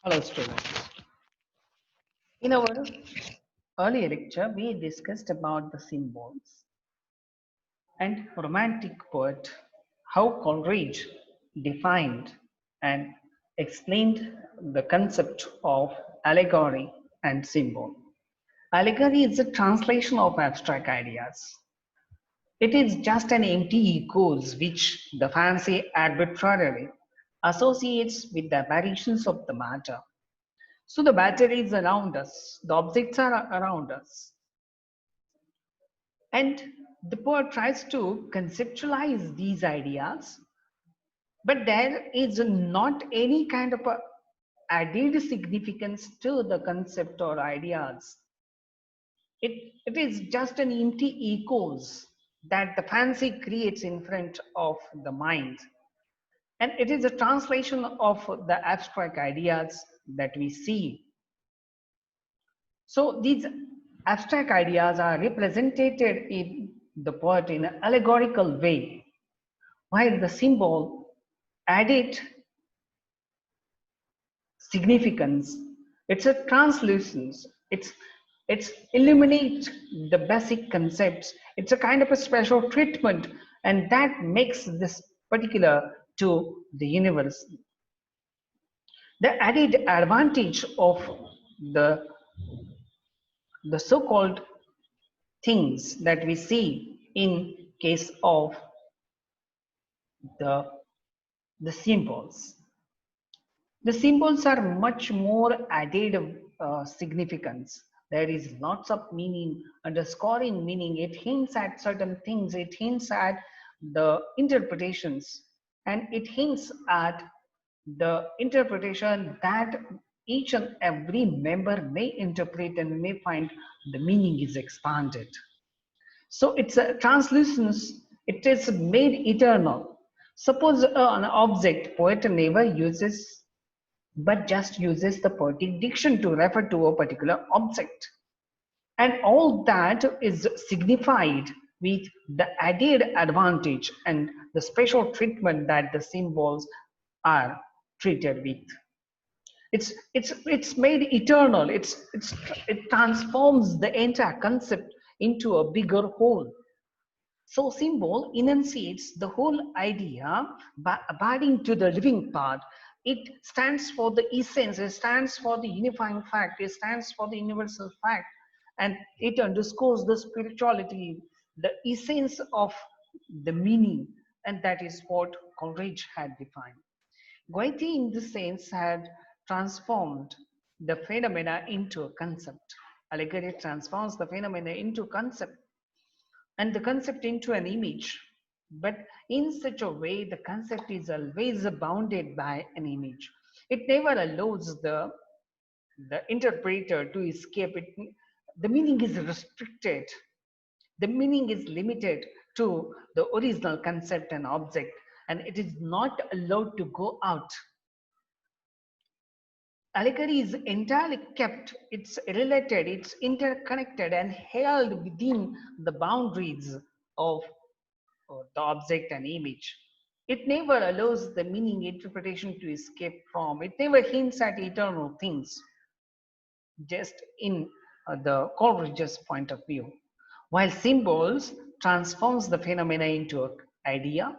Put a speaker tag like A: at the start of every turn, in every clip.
A: Hello, students. In our earlier lecture, we discussed about the symbols and romantic poet, how Coleridge defined and explained the concept of allegory and symbol. Allegory is a translation of abstract ideas. It is just an empty echoes which the fancy arbitrarily associates with the apparitions of the matter. So the matter is around us, the objects are around us, and the poet tries to conceptualize these ideas, but there is not any kind of a added significance to the concept or ideas. It is just an empty echoes that the fancy creates in front of the mind. And it is a translation of the abstract ideas that we see. So these abstract ideas are represented in the poet in an allegorical way, while the symbol added significance. It's a translucence. It's illuminate the basic concepts. It's a kind of a special treatment, and that makes this particular to the universe. The added advantage of the the so-called things that we see in case of the the symbols. The symbols are much more added significance. There is lots of meaning, underscoring meaning. It hints at certain things. It hints at the interpretations, and it hints at the interpretation that each and every member may interpret and may find the meaning is expanded. So it's a translucence, it is made eternal. Suppose an object poet never uses but just uses the poetic diction to refer to a particular object. And all that is signified with the added advantage and the special treatment that the symbols are treated with. It's made eternal. It transforms the entire concept into a bigger whole. So symbol enunciates the whole idea by abiding to the living part. It stands for the essence, it stands for the unifying fact, it stands for the universal fact, and it underscores the spirituality, the essence of the meaning, and that is what Coleridge had defined. Goethe, in this sense, had transformed the phenomena into a concept. Allegory transforms the phenomena into concept and the concept into an image, but in such a way the concept is always bounded by an image. It never allows the interpreter to escape it. The meaning is restricted, the meaning is limited to the original concept and object, and it is not allowed to go out. Allegory is entirely kept, it's related, it's interconnected and held within the boundaries of the object and image. It never allows the meaning interpretation to escape from. It never hints at eternal things, just in the Coleridge's point of view. While symbols transforms the phenomena into an idea,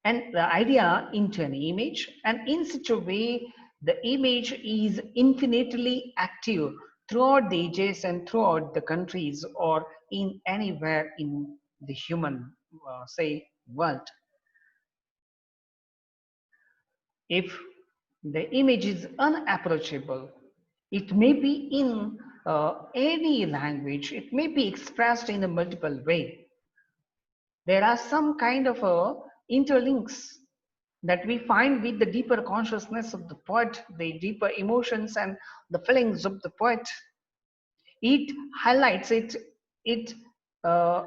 A: and the idea into an image, and in such a way the image is infinitely active throughout the ages and throughout the countries or in anywhere in the human say world. If the image is unapproachable, it may be in any language, it may be expressed in a multiple way. There are some kind of interlinks that we find with the deeper consciousness of the poet, the deeper emotions and the feelings of the poet. It highlights it, it, uh,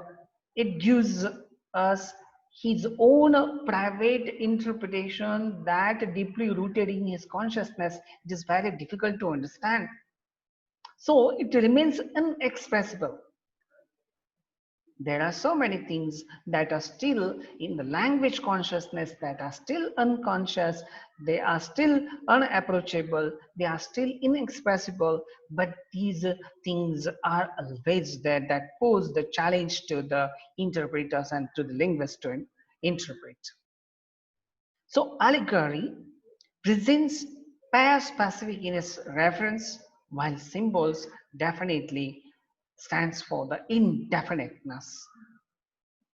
A: it gives us his own private interpretation that deeply rooted in his consciousness. It is very difficult to understand. So it remains inexpressible. There are so many things that are still in the language consciousness, that are still unconscious, they are still unapproachable, they are still inexpressible, but these things are always there that pose the challenge to the interpreters and to the linguists to interpret. So allegory presents pair specific in its reference, while symbols definitely stands for the indefiniteness.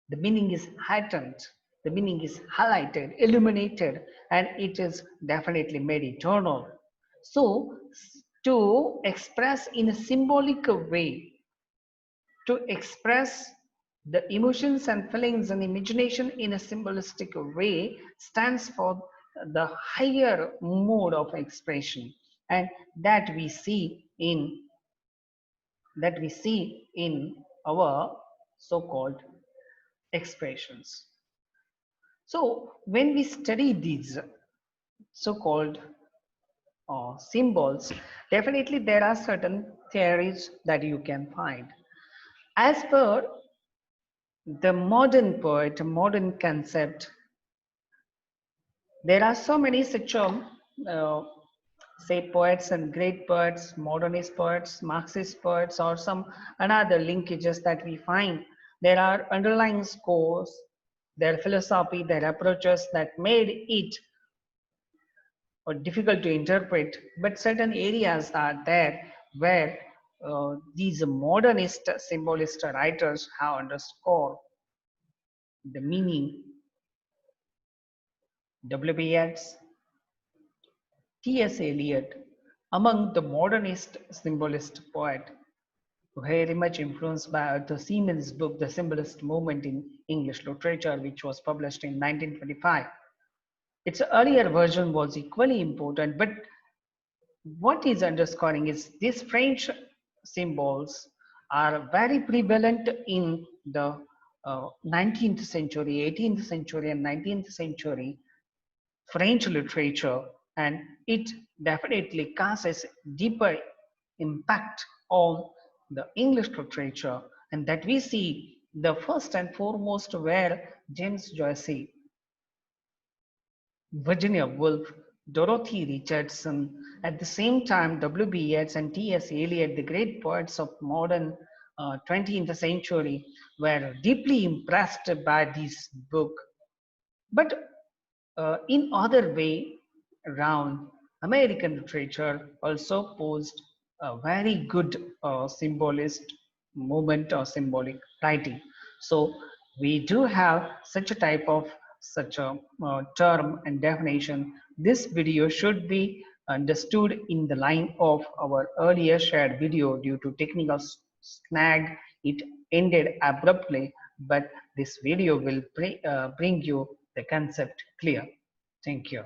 A: The meaning is heightened, the meaning is highlighted, illuminated, and it is definitely made eternal. So, to express in a symbolic way, to express the emotions and feelings and imagination in a symbolistic way stands for the higher mode of expression, and that we see in our so-called expressions. So when we study these so-called symbols, definitely there are certain theories that you can find. As per the modern poet, modern concept, there are so many such say poets and great poets, modernist poets, Marxist poets, or some another linkages that we find. There are underlying scores, their philosophy, their approaches that made it or difficult to interpret, but certain areas are there where these modernist symbolist writers have underscored the meaning. W.B. Yeats, T.S. Eliot, among the modernist symbolist poet, very much influenced by Arthur Seaman's book, The Symbolist Movement in English Literature, which was published in 1925. Its earlier version was equally important, but what is underscoring is these French symbols are very prevalent in the 19th century, 18th century, and 19th century French literature, and it definitely casts a deeper impact on the English literature, and that we see the first and foremost were James Joyce, Virginia Woolf, Dorothy Richardson, at the same time W.B. Yeats and T.S. Eliot, the great poets of modern 20th century, were deeply impressed by this book. But in other way around, American literature also posed a very good symbolist movement or symbolic writing. So we do have such a type of such a term and definition. This video should be understood in the line of our earlier shared video. Due to technical snag, it ended abruptly, but this video will bring you the concept clear. Thank you.